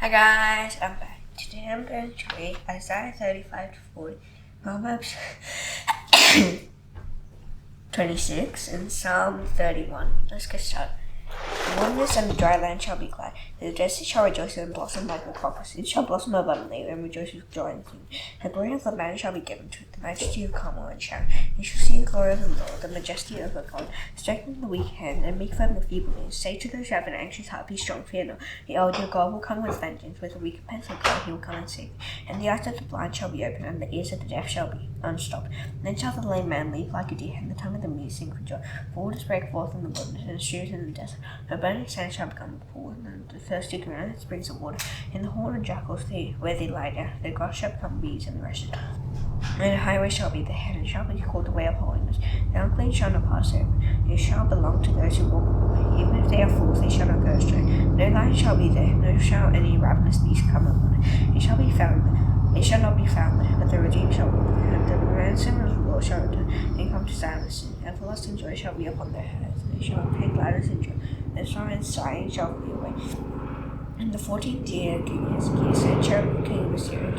Hi guys, I'm back. Today I'm going to read Isaiah 35 to 40, Proverbs 26, and Psalm 31. Let's get started. The wilderness and the dry land shall be glad. The desert shall rejoice and blossom like the poppers. It shall blossom abundantly and rejoice with joy and singing. The glory of the land shall be given to it, the majesty of Carmel and Sharon. You shall see the glory of the Lord, the majesty of our God. Strengthen the weak hand and make firm the feeble knees. Say to those who have an anxious heart, be strong, fear not. The Lord your God will come with vengeance, with a recompense of God he will come and save you. And the eyes of the blind shall be opened, and the ears of the deaf shall be unstopped. Then shall the lame man leap like a deer, and the tongue of the mute sing for joy. For waters break forth in the wilderness, and streams in the desert. The burning sand shall become a pool, and the thirsty ground springs of water. In the horn of jackals where they lie down, the grass shall become reeds and rushes. And the highway shall be the head, and shall be called the way of holiness. The unclean shall not pass over. It shall belong to those who walk upright. Even if they are fools, they shall not go astray. No lion shall be there, nor shall any ravenous beast come upon it. It shall not be found there, but the redeemed shall walk there. And the ransom of the Lord shall return, and come to silence. Everlasting joy shall be upon their heads. They shall take gladness and joy, and sorrow and sighing shall flee away. In the 14th year of King Hezekiah, Sennacherib king of Assyria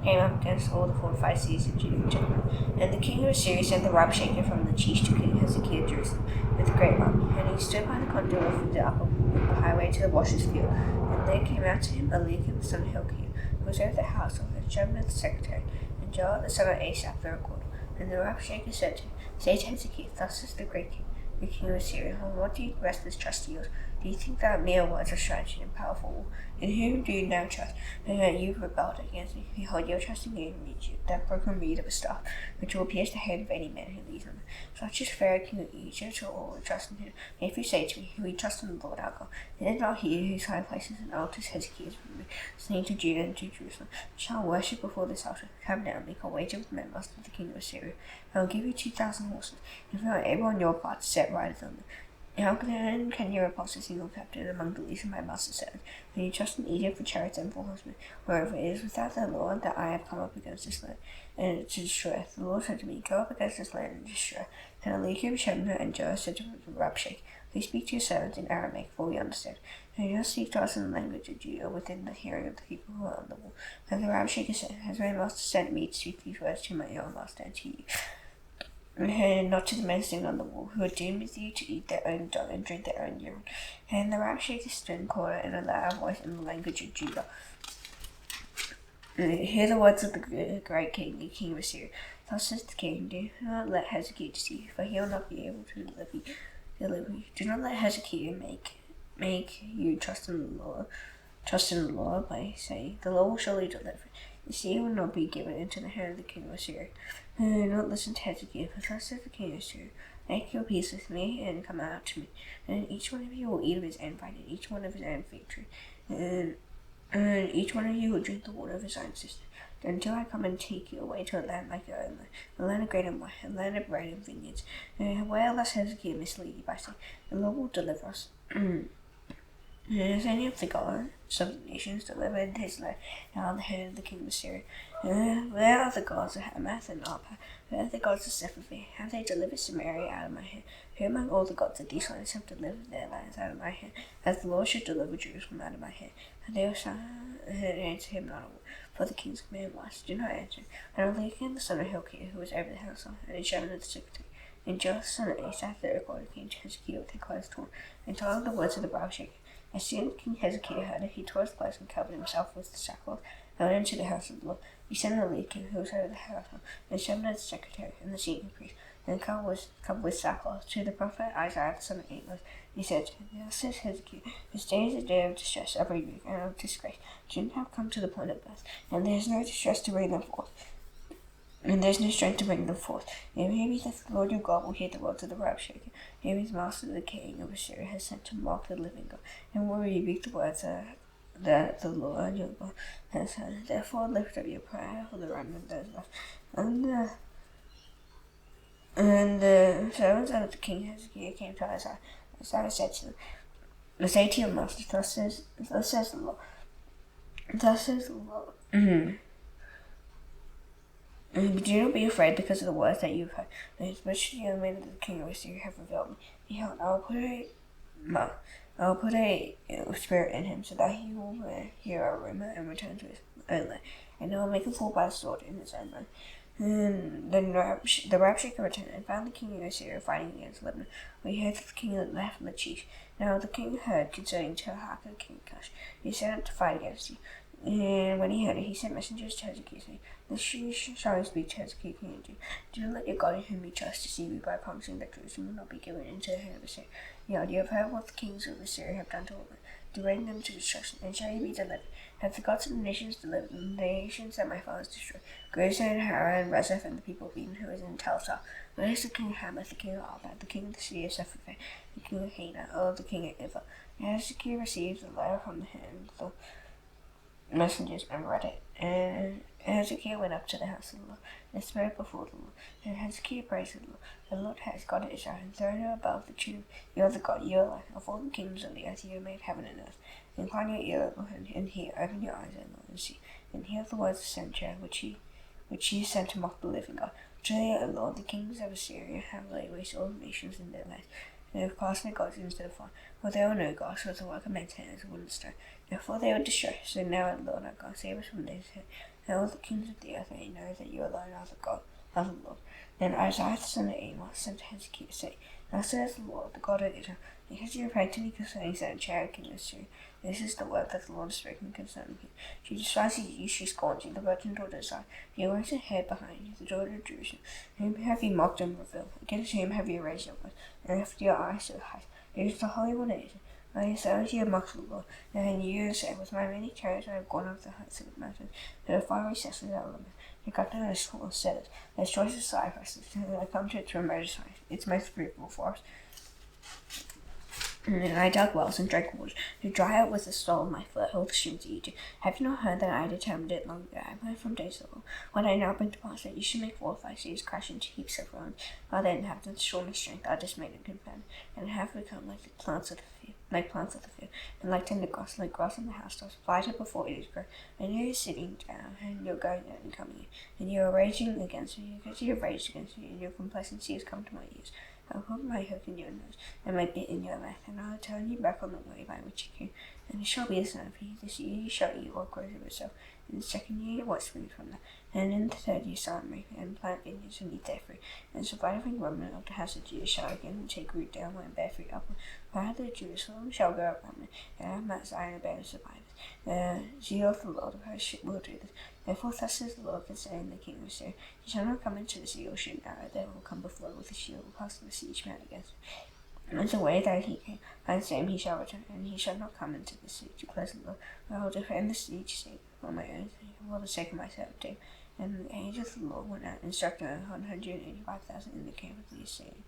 came up against all the fortified cities of Judah and Jerusalem. And the king of Assyria sent the Rabshakeh from the Chish to King Hezekiah Jerusalem with a great army. And he stood by the conduit of the upper pool of the highway to the washer's field. And there came out to him Eliakim the son of Hilkiah, who was over the household, and Shebna the secretary, and Joel the son of Asaph the recorder. And the Rabshakeh said to him, Say to Hezekiah, Thus says the great king, the king of Assyria, on what do you rest this trust of yours? Do you think that mere words are strategy and powerful war? In whom do you now trust, and that you rebelled against me? Behold, you are trusting in Egypt, that broken reed of a staff, which will pierce the head of any man who leads on it. Such is Pharaoh king of Egypt, shall all trust in him. And if you say to me, we trust in the Lord our God, then not he whose high places and altars Hezekiah is removed, saying to Judah and to Jerusalem, shall worship before this altar. Come down, make a wager with my master, the king of Assyria. I will give you 2,000 horses, if you are able on your part to set riders on them. How then can you repulse a single captain among the least of my master's servants? When you trust in Egypt for chariots and for horsemen, moreover, it is without the Lord that I have come up against this land, and to destroy it. The Lord said to me, Go up against this land and destroy. Then Eliakim, Shebna, and Joel said to Rabshakeh, Please speak to your servants in Aramaic, for we understand. And you must speak to us in the language of Judah, within the hearing of the people who are on the wall. And the Rabshakeh said, Has my master sent me to speak these words to my own master and to you? And not to the men sitting on the wall, who are doomed with you to eat their own dung and drink their own urine. And the Rabshakeh stood in corner in a loud voice in the language of Judah. Hear the words of the great king, the king of Assyria. Thus says the king, Do not let Hezekiah deceive you, for he will not be able to deliver you. Do not let Hezekiah make you trust in the Lord by saying, The Lord will surely deliver. The sea will not be given into the hand of the king of Assyria. Do not listen to Hezekiah, for thus says the king of Assyria, Make your peace with me, and come out to me. And each one of you will eat of his own vine, and each one of his own fig tree. And each one of you will drink the water of his own cistern, until I come and take you away to a land like your own land, a land of grain and wine, a land of bread and vineyards. Where lest Hezekiah mislead you by saying, The Lord will deliver us. Has any of the gods of the nations delivered his land out of the hand of the king of Assyria? Where are the gods of Hamath and Arpad? Where are the gods of Sepharvaim? Have they delivered Samaria out of my hand? Who among all the gods of these lands have delivered their lands out of my hand, as the Lord should deliver Jerusalem out of my hand? And they shall answer him not a word, for the king's command was, Do not answer. And Eliakim the son of Hilkiah, who was over the household, and Shebna the secretary, and Joel the son of Asaph the recorder, came to Hezekiah with their clothes torn, and told him the words of the Rabshakeh. As soon as King Hezekiah heard it, he tore his clothes and covered himself with the sackcloth, and went into the house of the Lord. He sent Eliakim, who was over the household, and Shebna the secretary, and the senior priest, and covered with sackcloth, to the prophet Isaiah the son of Amos. He said to him, Thus says Hezekiah, This day is a day of distress, of rebuke, and of disgrace. Children have come to the point of birth, and there is no distress to bring them forth. And there is no strength to bring them forth. It may be that the Lord your God will hear the words of the Rabshakeh, whom his master the king of Assyria has sent to mock the living God, and will rebuke the words that the Lord your God has said. Therefore lift up your prayer for the remnant that is left. And the servants of the king Hezekiah came to Isaiah. Isaiah said to them, Say to your master, Thus says the Lord. Thus says the Lord. But do not be afraid because of the words that you have heard, especially the young men of the king of Assyria have revealed me. Behold, I will put I'll put a spirit in him so that he will hear a rumor and return to his own land, and I will make him fall by the sword in his own land. And then the Rabshakeh returned and found the king of Assyria fighting against Lebanon. We heard that the king had left Lachish. Now the king heard concerning Tirhakah, king of Cush. He set out to fight against you. And when he heard it, he sent messengers to Hezekiah, saying, "Thus shall I speak to Hezekiah, king of Judah. Do not let your God in whom you trust deceive you by promising that Jerusalem will not be given into the hand of Assyria. You have heard what the kings of Assyria have done to all them, to bring them to destruction, and shall you be delivered? Have the gods of the nations delivered them, the nations that my fathers destroyed? Gozan, Haran, Rezeph, and the people of Eden who is in Tel-Tar. Where is the king of Hamath, the king of Arpad, the king of the city of Sepharvaim, the king of Hena, the king of Ivah?" And Hezekiah received the letter from the hand of the messengers and read it. And Hezekiah went up to the house of the Lord and spread before the Lord. And Hezekiah praised the Lord. The Lord has God of Israel, and thrown her above the cherub. You are the God, you are light. Of all the kingdoms of the earth, you have made heaven and earth. Incline your ear, Lord, and hear. Open your eyes, Lord, and see. And hear the words of Sennacherib, which he sent to mock the living God. Truly, O Lord, the kings of Assyria have laid waste all the nations in their lands. They have cast their gods into the fire, for there were no gods, but the work of men's hands, wood and stone. Therefore they were destroyed. So now, Lord our God, save us from this, and all the kings of the earth may know that you alone are the God, are the Lord. Then Isaiah the son of Amos sent to Hezekiah, saying, "Thus says the Lord, the God of Israel, because you replied to me concerning Sennacherib, king of Assyria, this is the word that the Lord has spoken concerning you. She despises you, she scorns you, the virgin daughter of Zion. She wears her hair behind you, the daughter of Jerusalem. Whom have you mocked and revealed? Against whom have you raised your voice, and lifted your eyes to the heights? It is the Holy One of Israel. By yourselves you have mocked the Lord, and you have said, with my many chariots I have gone up the heights of the mountains, to the far recesses of the elements. The captain of the sword said, there's choice of cypresses, and I come to its remotest height, its most fruitful forest. And I dug wells and drank water, to dry out with the soul of my foot all the streams of Egypt. Have you not heard that I determined it long ago? I heard from days of old. When I now bring to pass that you should make fortified cities crash into heaps of ruins, while their inhabitants, shorn of strength, are dismayed and confounded, and have become like the plants of the field, and like tender grass, like grass on the housetops, lighter before it is grown. And you are sitting down, and you're going out and coming in, and you are raging against me, because you have raged against me, and your complacency has come to my ears. I will put my hook in your nose, and my bit in your mouth, and I will turn you back on the way by which you came. And it shall be a sign for you. This year you shall eat what grows of itself. In the second year what springs from that. And in the third year sow and reap, and plant vineyards and eat their fruit. And surviving remnant of the house of Judah shall again take root downward and bear fruit upward. Rather Jerusalem shall go up remnant, and Mount Zion bear survivors. The zeal of the Lord of hosts will do this. Therefore thus says the Lord concerning the king of Assyria, he shall not come into the sea or shoot an arrow, there will come before with a shield, casting the siege mount against him. And the way that he came, by the same he shall return, and he shall not come into the siege, declares the Lord. But I will defend the siege sake for my own sake, for the sake of my servant David. And the angel of the Lord went out and struck down 185,000 in the camp of the Assyrians.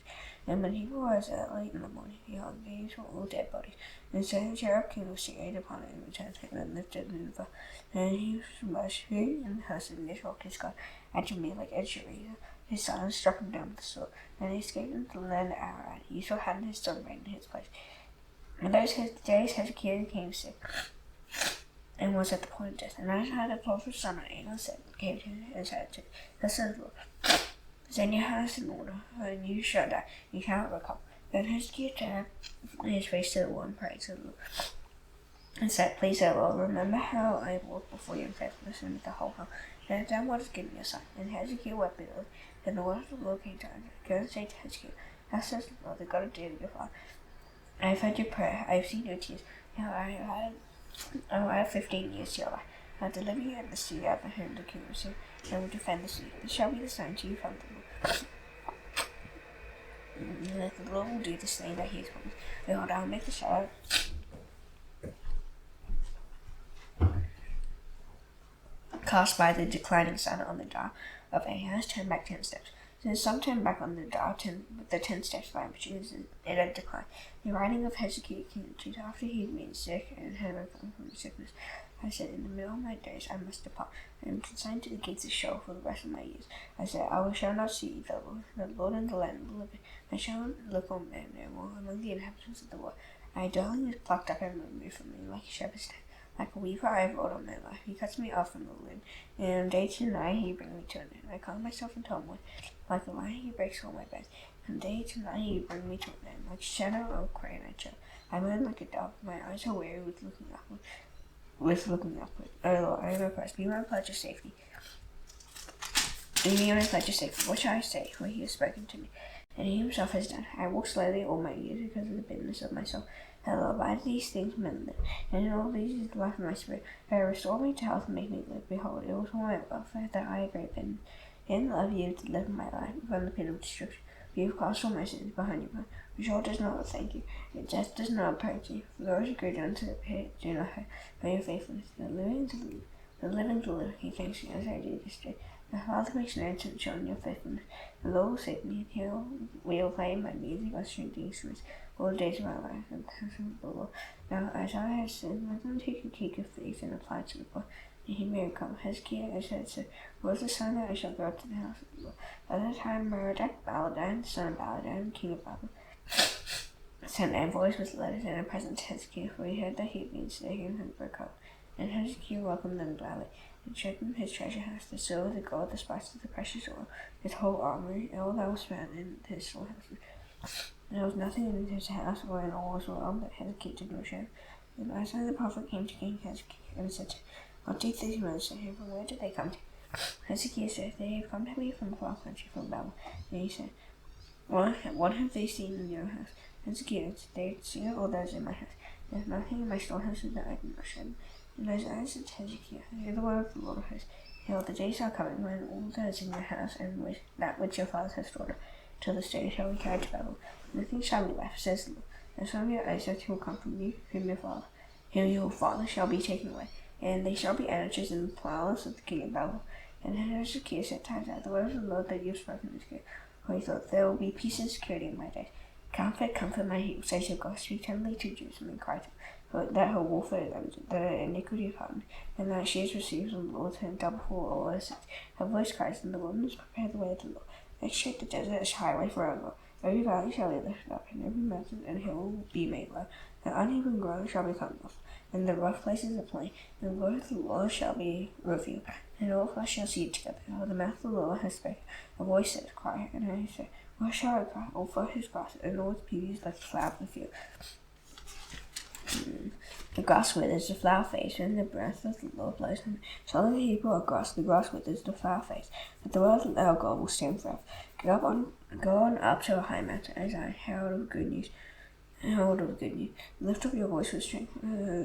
And when he rose early in the morning, behold, these were all dead bodies. And Sennacherib king of Syria upon it and returned him and lifted Nineveh. And he was who in the house of this rock his God, Adrammelech and Shariah. His son struck him down with the sword, and he escaped into the land of Arad. Esau had his son reign in his place. In those days Hezekiah became sick, and was at the point of death. And Isaiah the prophet's son of Amos gave him his head to the son of the Lord. Send your house in order, and you shall die. You cannot recover. Then Hezekiah turned his face to the wall and prayed to the Lord, and said, Please, O Lord, remember how I walked before you in faithfulness and with the whole heart, and have done what is given your son. And Hezekiah wept bitterly. Then the word of the Lord came to Isaiah. Go and say to Hezekiah, Thus says the Lord, the God of David your father, I have heard your prayer, I have seen your tears. Now I will add 15 years to your life. I will deliver you in the sea out of the hand of the king of Assyria, and will defend the sea. This shall be the sign to you from the Lord. And that the Lord will do this thing that he has promised. Behold, I will make the shadow cast by the declining sun on the dial of Ahaz turn back 10 steps. So the sun turned back on the dial, the 10 steps by which it had declined. The writing of Hezekiah king of Judah after he had been sick and had recovered from his sickness. I said, in the middle of my days I must depart. I am consigned to the gates of Sheol for the rest of my years. I said, shall not see the Lord in the land of the living. I shall look on man no more among the inhabitants of the world. My dwelling is plucked up and removed from me like a shepherd's tent. Like a weaver I have rolled on my life. He cuts me off from the limb, and day to night he brings me to an end. I calm myself into a wood. Like a lion he breaks all my bones. From day to night you bring me to an end, like shadow or crane I chill. I moan like a dog, my eyes are weary with looking upward. Oh Lord, I am oppressed. Be my pledge of safety. Be my pledge of safety. What shall I say? For he has spoken to me, and he himself has done. I walk slowly all my years because of the bitterness of my soul. Hello, by these things men live, and in all these is the life of my spirit. Restore me to health and make me live. Behold, it was for my welfare that I great bitterness. In love you to live my life from the pit of destruction. You have cast all my sins behind you, but your soul does not thank you. Your death does not approach you. For those who go down to the pit do not hope for your faithfulness. The living to live, he thanks you as I do this day. My Father makes known to the children your faithfulness. The Lord will save me, and we will play my music by stringed instruments all the days of my life, and the Lord. Now, as I have sinned, let them take a cake of faith and apply it to the poor. And he may come. Hezekiah, I said, so was the son that I shall go to the house of the Lord. By that time, Merodach, Baladan, son of Baladan, king of Babylon, sent envoys with letters and a present to Hezekiah, for he heard that he had been staying and broke up. And Hezekiah welcomed them gladly, and showed them his treasure house, the silver, the gold, the spices, the precious oil, his whole armory, and all that was found in his storehouses. And there was nothing in his house or in all his world that Hezekiah did not show. And Isaiah the prophet came to King Hezekiah and said to him, what do these men say? From where did they come to? Hezekiah said, they have come to me from the far country, from Babylon. And he said, what have they seen in your house? Hezekiah answered, they have seen all that is in my house. There is nothing in my storehouses that I did not show them. And Isaiah said to Hezekiah, hear the word of the Lord of hosts. Behold, the days are coming when all that is in your house and that which your fathers have stored up till this day shall be carried to Babylon. Nothing shall be left, says the Lord. And some of your Isaac will come from you, whom your father shall be taken away. And they shall be editors in the palace of the king of Babylon. And Hezekiah said to Isaiah, the word of the Lord that you have spoken is good. For he thought, there will be peace and security in my days. Comfort my people, says your God. Speak tenderly to Jerusalem and cry to her, that her warfare is ended, that her iniquity is pardoned, and that she has received from the Lord and double for all her sins. Her voice cries in the wilderness, prepare the way of the Lord. Make straight the desert as highway for our God. Every valley shall be lifted up, and every mountain and hill will be made low. The uneven ground shall become level, and the rough places a plain. And the word of the Lord shall be revealed, and all flesh shall see it together. For the mouth of the Lord has spoken. A voice says, cry, and I say, where shall I cry? All flesh is grass, and all its beauty is like the flower of the field. The grass withers, the flower fades, and the breath of the Lord blows on it. So the people are grass, the grass withers, the flower fades, but the word of our God will stand forever. Go on up to a high mountain, as I herald of good news. Herald of good news. Lift up your voice with strength,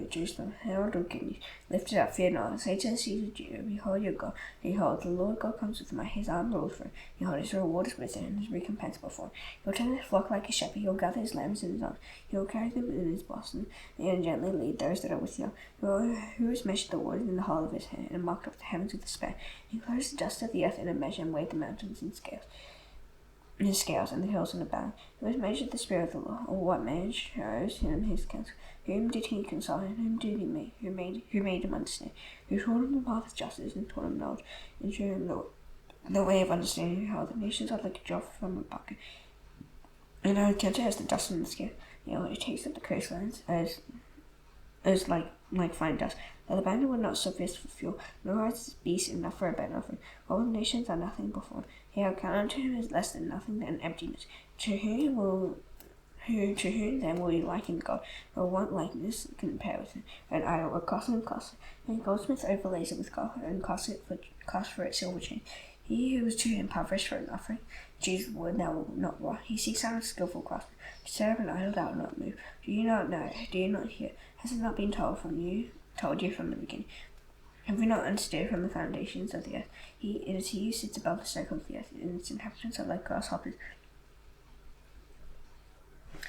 Jerusalem. Herald of good news. Lift it up, fear not. Say to the seeds of Judah, behold your God. Behold, the Lord God comes with might. His arm rules for him. Behold, his reward is with him, and his recompense before him. He will turn his flock like a shepherd. He will gather his lambs in his arms. He will carry them in his bosom, and gently lead those that are with young. Who has measured the waters in the hollow of his hand, and marked off the heavens with a span? He clothes the dust of the earth in a measure, and weighed the mountains in scales. His scales and the hills in a band. Who has measured the spirit of the Lord, or what man shows him his counsel? Whom did he consult, and whom did he make? Who made him understand? Who taught him the path of justice, and taught him knowledge, and showed him the way of understanding? How the nations are like a drop from a bucket, and how gentle as the dust on the scale. It takes up the coastlines as like fine dust. That the bandit would not suffice for fuel, nor has beast enough for a burnt offering. All the nations are nothing before him. He will count unto him as less than nothing than emptiness. To whom then will you liken God, or want likeness compare with him? An idol, a costly and costly, and a goldsmith overlays it with copper, and costs for it silver chain. He who was too impoverished for an offering, chooses wood that will not rot. He seeks out a skillful craftsman, to serve an idol that will not move. Do you not know? Do you not hear? Has it not been told you from the beginning? Have we not understood from the foundations of the earth? It is he who sits above the circle of the earth, and its inhabitants are like grasshoppers.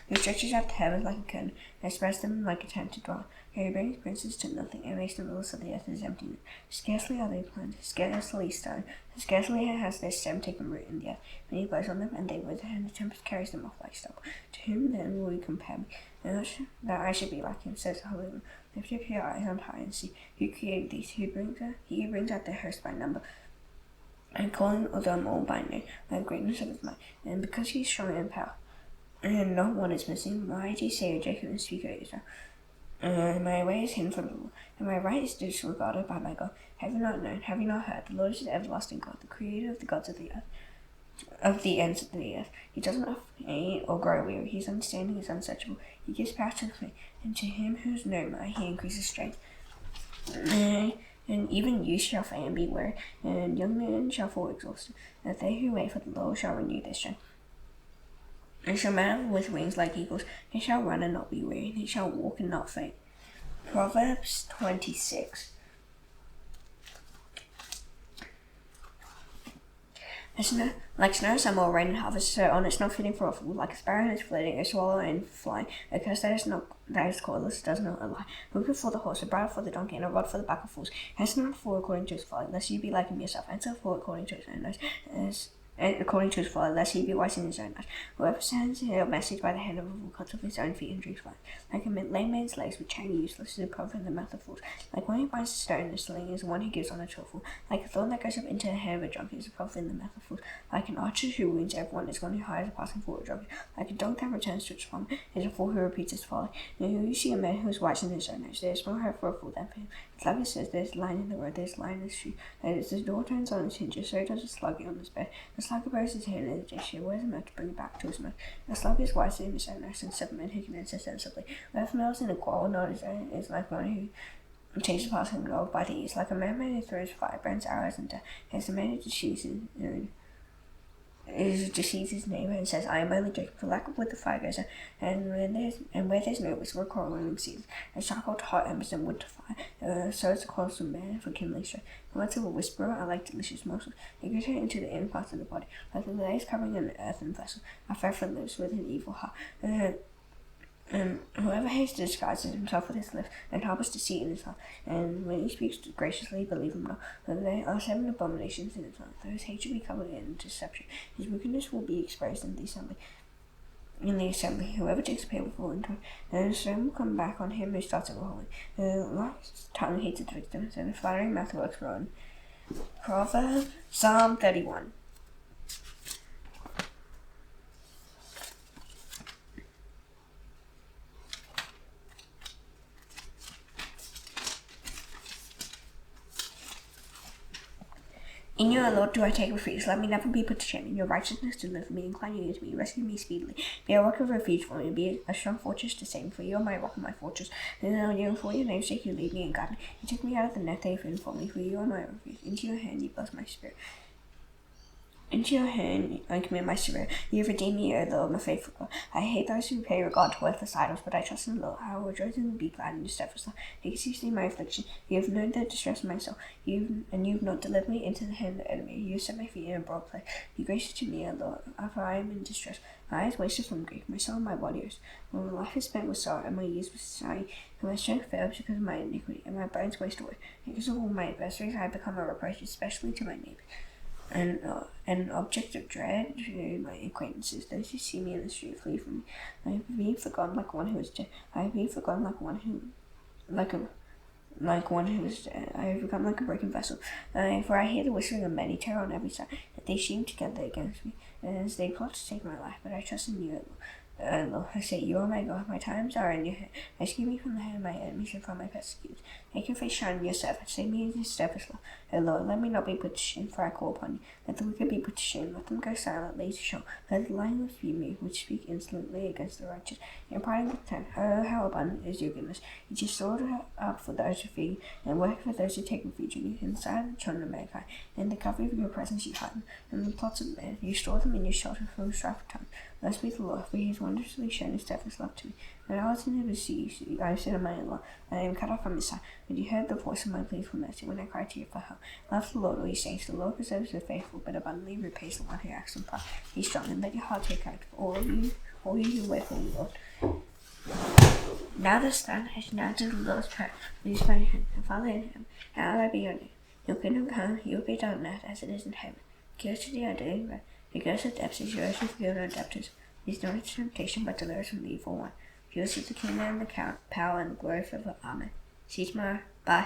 Who stretches out the heavens like a curtain, and spreads them like a tent to dwell. He brings princes to nothing, and makes the rulers of the earth his emptiness. Scarcely are they planted, scarcely stirred, scarcely has their stem taken root in the earth. When he blows on them, and they wither, and the tempest carries them off like stubble. To whom then will you compare me? And that I should be like him, says the Holy One. Lift up your eyes on high and see who created these, he who brings out their host by number, and calling them all by name, by the greatness of his might, and because he is strong in power, and not one is missing. Why do you say, O Jacob, and speak, O Israel? My way is hidden from the Lord, and my right is disregarded by my God. Have you not known? Have you not heard? The Lord is the everlasting God, the creator of the gods of the earth. of the ends of the earth. He does not faint or grow weary. His understanding is unsearchable. He gives power to the faint, and to him who is no might, he increases strength. And even youth shall faint and be weary, and young men shall fall exhausted. That they who wait for the Lord shall renew their strength. They shall mount with wings like eagles. They shall run and not be weary. They shall walk and not faint. Proverbs 26. Like snow, summer, rain, and harvest, so on it's not fitting for a fool. Like a sparrow in its flitting, a swallow in flying, a curse that is cordless does not lie. A whip for the horse, a bridle for the donkey, and a rod for the back of fools. Answer not for according to his folly, lest you be like him yourself. Answer for according to his own eyes, according to his folly, lest he be wise in his own eyes. Whoever sends a message by the hand of a fool cuts off his own feet and drinks wine. Like a lame man's legs with chain useless is a proverb in the mouth of fools. Like one who binds a stone in a sling is one who gives honor to a fool. Like a thorn that goes up into the hand of a drunkard is a proverb in the mouth of fools. Like an archer who wounds everyone is one who hires a passing for a drunkard. Like a dog that returns to its vomit is a fool who repeats his folly. Now you see a man who is wise in his own eyes. There is more hope for a fool than for him. The sluggard says, there is lion in the road, there is lion in the street. As the door turns on its hinges, so does the sluggard on his bed. The sluggard buries his head in the dish. He wears a mouth to bring it back to his mouth. The sluggard is wise in his own eyes, and 7 men who can answer sensibly. Whoever meddles in a quarrel not his own is like one who takes a passing dog by the ears. Like a madman who throws firebrands, arrows, and death. As a man who deceives his neighbor and says, I am only joking. For lack of wood the fire goes out, and where there's no whisper, quarreling ceases. As charcoal to hot embers and wood to fire, so is the quarrelsome man for kindling strife. The words of a whisperer are like delicious morsels. They go into the inner parts of the body, like the layers covering an earthen vessel. A fearful lives with an evil heart. And whoever hates disguises himself with his lips, and harbors deceit in his heart. And when he speaks graciously, believe him not. For there are 7 abominations in his mouth. Though his hatred be covered in deception, his wickedness will be exposed in the assembly. Whoever takes a pay will fall into it, and the stone will come back on him who starts overhauling. The last tongue hates its victims, and the flattering mouth works ruin. Proverbs, Psalm 31. In you, O Lord, do I take refuge. Let me never be put to shame. In your righteousness deliver me. Incline your ear to me. Rescue me speedily. Be a rock of refuge for me. Be a strong fortress to save me. For you are my rock and my fortress. And on for your name's sake you lead me and guide me. You took me out of the net they have been for me. For you are my refuge. Into your hand you bless my spirit. Into your hand I commit my spirit. You have redeemed me, O Lord, my faithful God. I hate those who pay regard to worthless idols, but I trust in the Lord. I will rejoice and be glad in your steadfast love. Because you see my affliction. You have known the distress of my soul. You have not delivered me into the hand of the enemy. You have set my feet in a broad place. Be gracious to me, O Lord, for I am in distress. My eyes wasted from grief, my soul and my body is. When my life is spent with sorrow, and my years with sighing, and my strength fails because of my iniquity, and my bones waste away. Because of all my adversaries, I become a reproach, especially to my neighbor. And an object of dread to my acquaintances. Those who see me in the street flee from me. I have been forgotten like one who is dead. I have been forgotten like one who is dead. I have become like a broken vessel. For I hear the whispering of many terror on every side, that they sheam together against me, as they plot to take my life. But I trust in you, Lord. I say, you are my God. My times are in your hand. Rescue me from the hand of my enemies and from my persecutors. Make your face shine on your servant. Save me in your steadfast love. O Lord, let me not be put to shame, for I call upon you. Let the wicked be put to shame. Let them go silently to show. Let the lying refute me, which speak insolently against the righteous. In pride and contempt, oh, how abundant is your goodness. You just stored up for those who feed, and work for those who take refuge in you. In the sight of the children of mankind, in the cover of your presence you hide them. In the plots of men, you store them in your shelter from the strife of time. Blessed be the Lord, for he has wondrously shown his steadfast love to me. When I was in the sea, I said of my in-law, I am cut off from his side. But you heard the voice of my pleas for mercy when I cried to you for help. Love the Lord, all you saints. The Lord preserves the faithful, but abundantly repays the one who acts in pride. Be strong, and let your heart take courage for all you who wait for the Lord. Now the stand has now to the Lord's prayer. Please find him, and follow in him. Hallowed be your name. Your kingdom come, your will be done on earth as it is in heaven. Give us today our daily bread. Forgive us our debts as yours we forgive our debtors. Lead us not into temptation, but deliver us from the evil one. For yours is the kingdom and the power and the glory forever. Amen. See you tomorrow. Bye.